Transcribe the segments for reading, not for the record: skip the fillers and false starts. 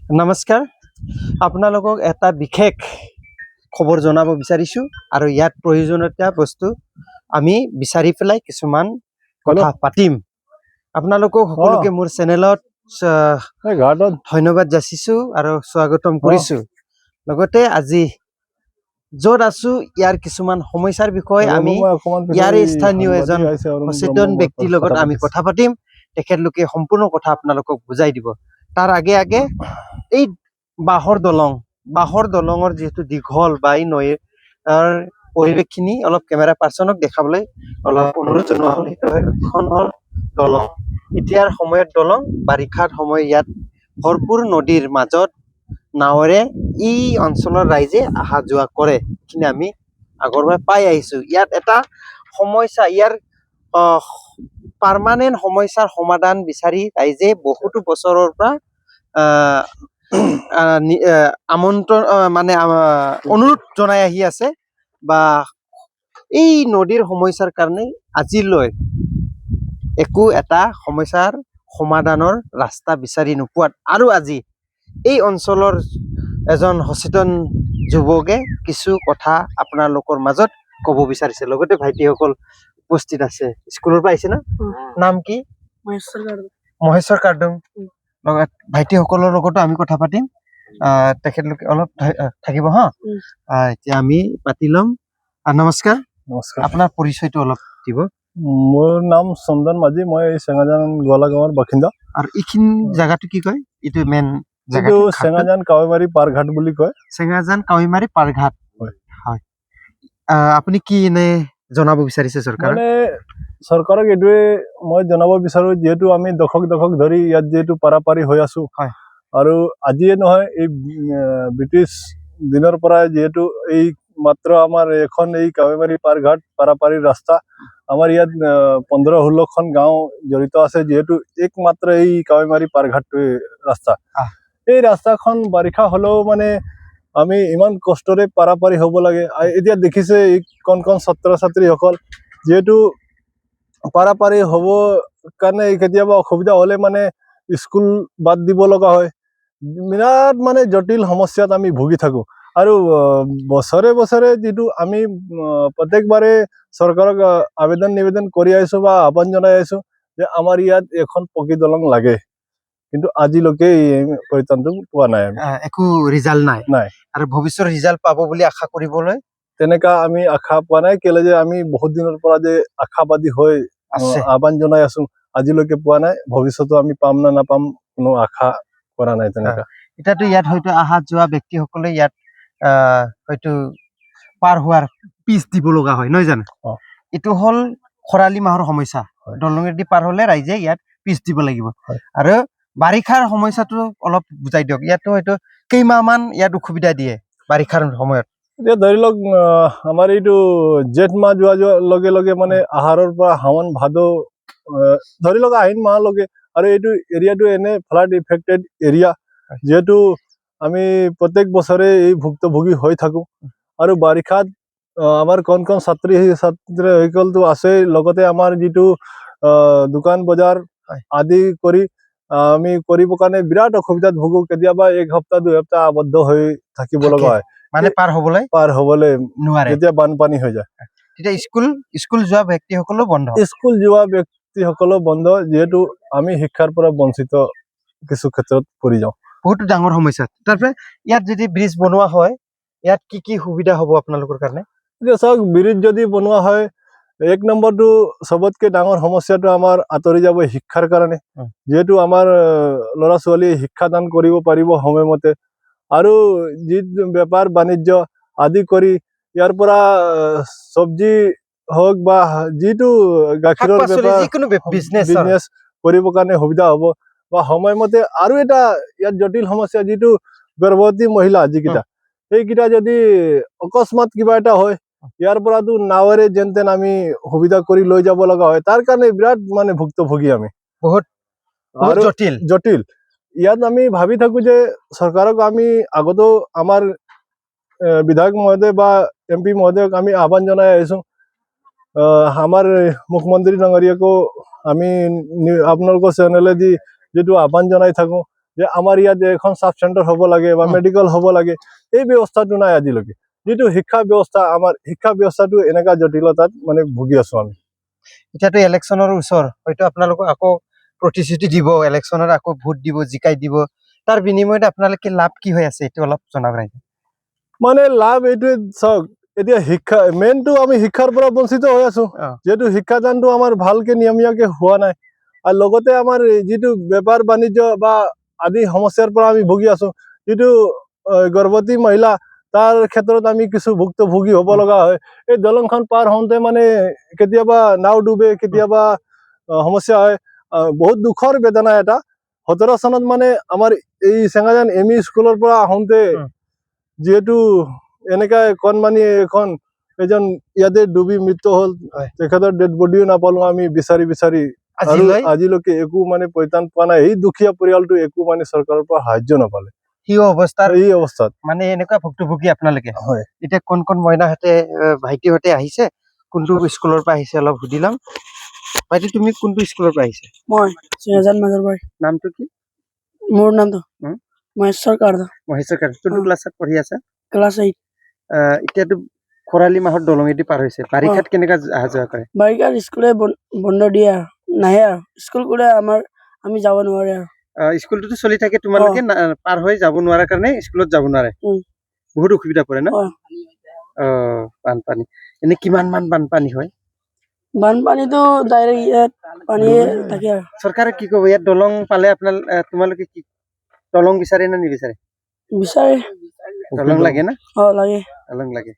নমস্কাৰ আপোনালোকক এটা বিশেষ খবৰ জনাব বিচাৰিছো আৰু ইয়াত প্ৰয়োজনীয় বস্তু আমি বিচাৰি পেলাই কিছুমান কথা পাতিম আপোনালোকক সকলোকে মোৰ চেনেলত ধন্যবাদ যাচিছো আৰু স্বাগতম কৰিছো লগতে আজি য'ত আছো ইয়াৰ কিছুমান সমস্যাৰ বিষয়ে আমি ইয়াৰে স্থানীয় এজন সচেতন ব্যক্তিৰ লগত আমি কথা পাতিম তেখেতলোকে সম্পূৰ্ণ কথা আপোনালোকক বুজাই দিব তাৰ আগে আগে এই বাহৰ দলঙৰ যেহেতু দীঘল বা এই নৈৰ পৰিৱেশখিনি অলপ কেমেৰা পাৰ্চনক দেখাবলৈ অলপ অনুৰোধ জনোৱা হ'ল এখন হ'ল দলং এতিয়াৰ সময়ত দলং বাৰিষাৰ সময় ইয়াত ভৰপূৰ নদীৰ মাজত নাৱেৰে এই অঞ্চলৰ ৰাইজে অহা যোৱা কৰে এইখিনি আমি আগৰ পৰা পাই আহিছো ইয়াত এটা সমস্যা ইয়াৰ পাৰ্মানেন্ট সমস্যাৰ সমাধান বিচাৰি ৰাইজে বহুতো বছৰৰ পৰা আমন্ত্ৰণ মানে অনুৰোধ জনাই আহি আছে বা এই নদীৰ সমস্যাৰ কাৰণে আজিলৈ একো এটা সমস্যাৰ সমাধানৰ ৰাস্তা বিচাৰি নোপোৱাত আৰু আজি এই অঞ্চলৰ এজন সচেতন যুৱকে কিছু কথা আপোনালোকৰ মাজত ক'ব বিচাৰিছে লগতে ভাইটিসকল উপস্থিত আছে স্কুলৰ পৰা আহিছে না নাম কি মহেশ্বৰ কাৰ্ডম লগত ভাইটিসকলৰ লগতো আমি কথা পাতিম তেখেতলোকে অলপ থাকিব হা এতিয়া আমি পাতি লম নমস্কাৰ আপোনাৰ পৰিচয়টো অলপ দিব মোৰ নাম চন্দন মাঝি মই চেঙাজান গোৱালা গাঁৱৰ বাসিন্দা আৰু এইখিনি জায়গাটো কি কয় এইটো মেইন জায়গাটো চেঙাজান কাৱৈমাৰী পাৰঘাট বুলি কয় চেঙাজান কাৱৈমাৰী পাৰঘাট হয় আপুনি কি এনে জনাব বিচাৰিছে চৰকাৰক মানে চৰকাৰক এইটোৱে মই জনাব বিচাৰো যেহেতু আমি দশক ধৰি ইয়াত যেহেতু পাৰাপাৰি হৈ আছো আৰু আজিয়ে নহয় এই ব্ৰিটিছ দিনৰ পৰা যেহেতু এই মাত্ৰ আমাৰ এখন এই কাৱৈমাৰী পাৰঘাট পাৰাপাৰিৰ ৰাস্তা আমাৰ ইয়াত 15-16খন গাঁও জড়িত আছে যেহেতু একমাত্ৰ এই কাৱৈমাৰী পাৰঘাটটোৱে ৰাস্তা এই ৰাস্তাখন বাৰিষা হলেও মানে আমি ইমান কষ্টৰে পাৰাপাৰি হ'ব লাগে এতিয়া দেখিছে এই কণ ছাত্ৰ ছাত্ৰীসকল যেহেতু পাৰাপাৰি হ'ব কাৰণে কেতিয়াবা অসুবিধা হ'লে মানে স্কুল বাদ দিব লগা হয় বিৰাট মানে জটিল সমস্যাত আমি ভুগি থাকো আৰু বছৰে যিটো আমি প্ৰত্যেকবাৰে চৰকাৰক নিবেদন কৰি আহিছো বা আহ্বান জনাই আহিছো যে আমাৰ ইয়াত এখন পকী দলং লাগে কিন্তু আজিলৈকে এই পৰিত্ৰাণটো পোৱা নাই একো ৰিজাল্ট নাই আৰু ভৱিষ্যত ৰিজাল্ট পাব বুলি আশা কৰিবলৈ তেনেকা আমি আশা পোৱা নাই কেলে যে আমি বহুত দিনৰ পৰা যে আশাবাদী হৈ আহ্বান জনাই আছো আজিলৈকে পোৱা নাই ভৱিষ্যতো আমি পাম না নাপাম কোনো আশা কৰা নাই তেনেকা এতিয়াতো ইয়াত হয়তো অহা যোৱা ব্যক্তিসকলে ইয়াত হয়তো পাৰ হোৱাৰ পিছ দিব লগা হয় নহয় জানো এইটো হ'ল খৰালি মাহৰ সমস্যা দলঙেদি পাৰ হলে ৰাইজে ইয়াত পিছ দিব লাগিব আৰু বাৰিষাৰ সমস্যাটো অলপ বুজাই দিয়ক ইয়াতো হয়তো কেইমাহ মান ইয়াত অসুবিধা দিয়ে বাৰিষাৰ সময়ত এতিয়া ধৰি লওক আমাৰ এইটো জেঠ মাহ যোৱা লগে লগে মানে আহাৰৰ পৰা শাওন ভাদ ধৰি লওক আহিন মাহলৈকে আৰু এইটো এৰিয়াটো এনে ফ্লাড ইফেক্টেড এৰিয়া যেহেতু আমি প্ৰত্যেক বছৰে এই ভুক্তভোগী হৈ থাকো আৰু বাৰিষাত আমাৰ কণ ছাত্ৰীসকলটো আছে লগতে আমাৰ যিটো দোকান বজাৰ আদি কৰি আমি কৰিব কাৰণে বিৰাট অসুবিধাত ভুগো কেতিয়াবা এক সপ্তাহ 2 সপ্তাহ আবদ্ধ হৈ থাকিব লগা হয় মানে পাৰ হবলৈ নোৱাৰে যেতিয়া বানপানী হৈ যায় তেতিয়া স্কুল যোৱা ব্যক্তিসকলো বন্ধ স্কুল যোৱা ব্যক্তিসকলো বন্ধ যেহেতু আমি শিক্ষাৰ পৰা বঞ্চিত কিছু ক্ষেত্ৰত পৰি যাওঁ বহুত ডাঙৰ সমস্যা তাৰপৰা ইয়াত যদি ব্ৰিজ বনোৱা হয় ইয়াত কি সুবিধা হ'ব আপোনালোকৰ কাৰণে এতিয়া চাওক ব্ৰিজ যদি বনোৱা হয় এক নম্বৰটো সবতকে ডাঙৰ সমস্যাটো আমাৰ আঁতৰি যাব শিক্ষাৰ কাৰণে যেহেতু আমাৰ ল'ৰা ছোৱালীয়ে শিক্ষাদান কৰিব পাৰিব সময়মতে আৰু যি বেপাৰ বাণিজ্য আদি কৰি ইয়াৰ পৰা চব্জি হওক বা যিটো গাখীৰৰ বিজনেছ কৰিবৰ কাৰণে সুবিধা হ'ব বা সময়মতে আৰু এটা ইয়াত জটিল সমস্যা যিটো গৰ্ভৱতী মহিলা যিকেইটা সেইকেইটা যদি অকস্মাত কিবা এটা হয় ইয়াৰ পৰাতো নাৱেৰে যেন তেন আমি সুবিধা কৰি লৈ যাব লগা হয় তাৰ কাৰণে বিৰাট মানে ভুক্তভোগী আমি বহুত জটিল ইয়াত আমি ভাবি থাকো যে চৰকাৰক আমি আগতো আমাৰ বিধায়ক মহোদয় বা MP মহোদয়ক আমি আহ্বান জনাই আহিছো আমাৰ মুখ্যমন্ত্ৰী ডাঙৰীয়াকো আমি আপোনালোকৰ চেনেলেদি যেটো আহ্বান জনাই থাকো যে আমাৰ ইয়াত এখন সাব চেণ্টাৰ হ'ব লাগে বা মেডিকেল হ'ব লাগে, এই ব্যৱস্থাটো নাই আজিলৈকে। যিটো শিক্ষা ব্যৱস্থা, আমাৰ শিক্ষা ব্যৱস্থাটো এনেকা জটিলতাত মানে ভুগি আছো আমি। এতিয়াতো ইলেকশ্যনৰ ওচৰ, হয়তো আপোনালোকক আকৌ প্ৰতিশ্ৰুতি দিব, ইলেকশ্যনত আকৌ ভোট দিব, জিকাই দিব, তাৰ বিনিময়ত আপোনালোকে লাভ কি হৈ আছে এইটো অলপ জনাব ৰাইজে। মানে লাভ এইটোৱে চাওক, এতিয়া শিক্ষা মেইনটো আমি শিক্ষাৰ পৰা বঞ্চিত হৈ আছো, যিহেতু শিক্ষাদানটো আমাৰ ভালকে নিয়মীয়াকে হোৱা নাই, আৰু লগতে আমাৰ যিটো বেপাৰ বাণিজ্য বা আদি সমস্যাৰ পৰা আমি ভুগি আছো। যিটো গৰ্ভৱতী মহিলা, তাৰ ক্ষেত্ৰত আমি কিছু ভুক্তভোগী হ'ব লগা হয়। এই দলংখন পাৰ হওঁতে মানে কেতিয়াবা নাও ডুবে, কেতিয়াবা সমস্যা হয়। বহুত দুখৰ বেদনা এটা। 17 চনত মানে আমাৰ এই চেঙাজান ME স্কুলৰ পৰা আহোঁতে যিহেতু এনেকা কণমানি এখন এজন ইয়াতে ডুবি মৃত্যু হ'ল, তেখেতৰ ডেড বডিও নাপালো আমি বিচাৰি বিচাৰি, আৰু আজিলৈকে একো মানে পৰিত্ৰাণ পোৱা নাই। এই দুখীয়া পৰিয়ালটো একো মানে চৰকাৰৰ পৰা সাহায্য নাপালে। এই অৱস্থাত মানে এনেকুৱা ভুক্তভোগী আপোনালোকে। হয়, এতিয়া কোন কোন মইনাহঁতে ভাইটিহঁতে আহিছে, কোনটো স্কুলৰ পৰা আহিছে অলপ সুধি লম। ভাইটি, তুমি কোনটো স্কুলৰ পৰা আহিছে? মই চেঙাজান মাজৰবাৰী। নামটো কি? মোৰ নামটো মহেশ্বৰ কাৰ্ডা। মহেশ্বৰ কাৰ্ডা। কোনটো ক্লাছত পঢ়ি আছা? ক্লাছ 8। এতিয়াতো খৰালি মাহত দলঙেদি পাৰ হৈছে, বাৰিষাত কেনেকা অহা যোৱা কৰে? বাৰিষাত স্কুলে বন্ধ দিয়ে আৰু নাহে, আৰু স্কুল গ'লে আমি যাব নোৱাৰে আৰু। স্কুলটোতো চলি থাকে, তোমালোকে পাৰ হৈ যাব নোৱাৰাৰ কাৰণে স্কুলত যাব নোৱাৰে। বহুত অসুবিধা পৰে ন? বানপানী এনে কিমান মান বানপানী হয়? বানপানীটো ডাইৰেক্ট ইয়াত পানীয়ে থাকে আৰু। চৰকাৰে কি ক'ব ইয়াত দলং পালে তোমালোকে কি দলং বিচাৰে নে নিবিচাৰে? বিচাৰে। দলং লাগে না? লাগে। দলং লাগে।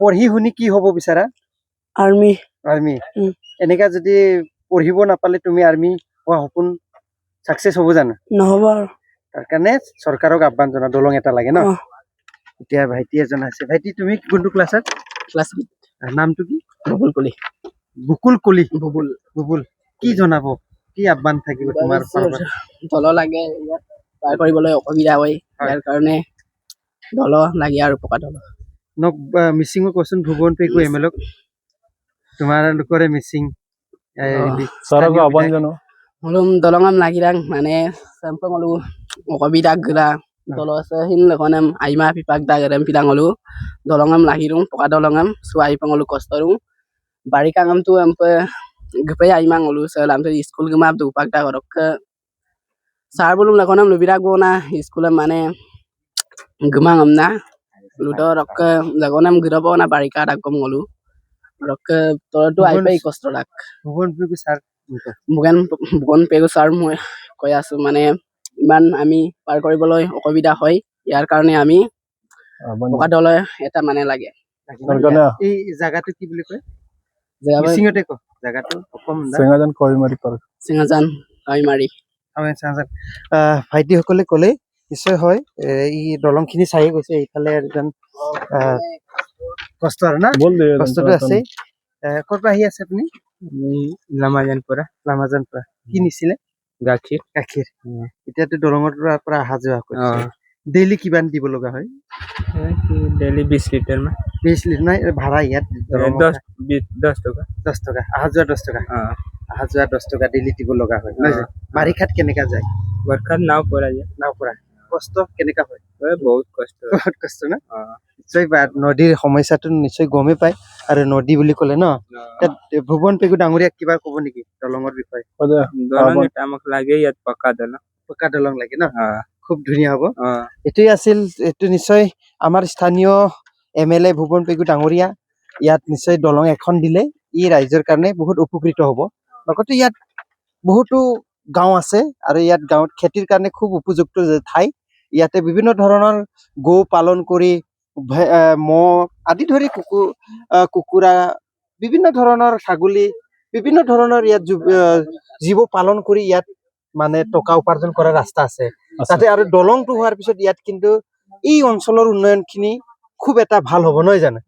পঢ়ি শুনি কি হ'ব বিচাৰা? আৰ্মি। এনেকা যদি পঢ়িব নাপালে তুমি আৰ্মি হোৱা সপোন সাকচেছ হ'ব জানো? নহ'ব আৰু। তাৰ কাৰণে চৰকাৰক আহ্বান জনা, দলং এটা লাগে ন? এতিয়া ভাইটি এজন আছে। ভাইটি, তুমি কোনটো ক্লাছত? ক্লাছ 8। নামটো কি? বকুল কলি। বুকুল কলি। বুবুল, কি জনাব, কি আহ্বান থাকিব তোমাৰ? দল লাগে, ইয়াত পাৰ কৰিবলৈ অসুবিধা হয়, ইয়াৰ কাৰণে দল লাগে আৰু পকা দল। মিচিঙক কোৱাচোন, ভুৱন পেগু MLA তোমালোকৰে মিচিং আহ্বান জানো। দলঙam lagirang মানে sampang olu okobida gera dolo sa hin lekonem aima pipak da gerem pidang olu dolongam lahirung poka dolongam suai pangolu kostorung barikangam tu ampe gepe aima ngolu sa lam te school gemap tu pak da gorok ke sar bulum lekonem lubira gona school mane gemangam na ludo rok lekonem gerabo na barika da kom ngolu rok to tu ai pai kostorak Bhuban Pegu sir Bukan Pegu sir মই কৈ আছো, মানে ইমান আমি পাৰ কৰিবলৈ অসুবিধা হয়, ইয়াৰ কাৰণে আমি পকা দল এটা মানে লাগে। এই জায়গাটো কি বুলি কয়? মিচিঙতে ক জায়গাটো অকম চেঙাজান কয়মাৰী পাৰ্ক। চেঙাজান কয়মাৰী। ভাইটিসকলে ক'লে নিশ্চয় হয়, এই দলংখিনি চাই গৈছে, এইফালে একদম কষ্ট আৰু না, কষ্টটো আছে। ক'ৰ পৰা আহি আছে আপুনি? লামাজানপুৰা। কি নিছিলে? গাখীৰ। এতিয়াতো দলঙৰ পৰা অহা যোৱা কৰিছে, ডেইলি কিমান দিব লগা হয়? ডেইলি 20 লিটাৰ মান। 20 লিটাৰ নাই ভাড়া ইয়াত? 10 টকা। 10 টকা অহা যোৱা, 10 টকা অহা যোৱা, 10 টকা ডেইলি দিব লগা হয়। বাৰিষাত কেনেকা যায়? বাৰিষাত নাও পৰা যায়। কষ্ট কেনেকা হয়? বহুত কষ্ট না? নিশ্চয় নদীৰ সমস্যাটো নিশ্চয় গমেই পায়, আৰু নদী বুলি ক'লে ন, ভুৱন পেগু ডাঙৰীয়াক কিবা ক'ব নেকি দলঙৰ বিষয়ে? আমাক লাগে ইয়াত পকা দলং লাগে ন, খুব ধুনীয়া হ'ব। এইটোৱে আছিল, এইটো নিশ্চয় আমাৰ স্থানীয় MLA ভুৱন পেগু ডাঙৰীয়া। ইয়াত নিশ্চয় দলং এখন দিলে ই ৰাইজৰ কাৰণে বহুত উপকৃত হ'ব। লগতে ইয়াত বহুতো গাঁও আছে, আৰু ইয়াত গাঁৱত খেতিৰ কাৰণে খুব উপযুক্ত ঠাই। ইয়াতে বিভিন্ন ধৰণৰ গো পালন কৰি মহ আদি ধৰি কুকুৰা, বিভিন্ন ধৰণৰ ছাগলী, বিভিন্ন ধৰণৰ ইয়াত জীৱ পালন কৰি ইয়াত মানে টকা উপাৰ্জন কৰাৰ ৰাস্তা আছে তাতে। আৰু দলংটো হোৱাৰ পিছত ইয়াত কিন্তু এই অঞ্চলৰ উন্নয়ন খিনি খুব এটা ভাল হ'ব, নহয় জানো?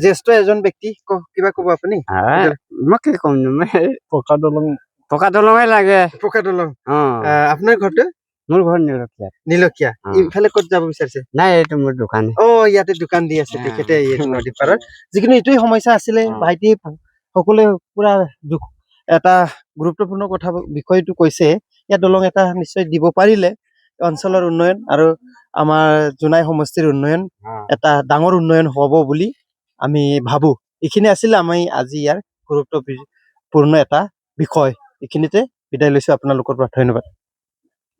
জ্যেষ্ঠ এজন ব্যক্তি, কিবা ক'ব আপুনি? মই কি কম, পকা দলঙে লাগে। পকা দলং। আপোনাৰ ঘৰটো? মোৰ ঘৰ নীলকীয়া। ইফালে ক'ত যাব বিচাৰিছে? নাই, এইটো মোৰ দোকান। ইয়াতে দোকান দি আছে তেখেতে নদী পাৰত। যিকোনো এইটোৱে সমস্যা আছিলে। ভাইটি সকলোৱে পুৰা এটা গুৰুত্বপূৰ্ণ কথা বিষয়টো কৈছে ইয়াত দলং এটা নিশ্চয় দিব পাৰিলে অঞ্চলৰ উন্নয়ন আৰু আমাৰ জোনাই সমষ্টিৰ উন্নয়ন এটা ডাঙৰ উন্নয়ন হ'ব বুলি আমি ভাবো। এইখিনি আছিলে আমি আজি ইয়াৰ গুৰুত্বপূৰ্ণ এটা বিষয়। এইখিনিতে বিদায় লৈছো আপোনালোকৰ পৰা ধন্যবাদ।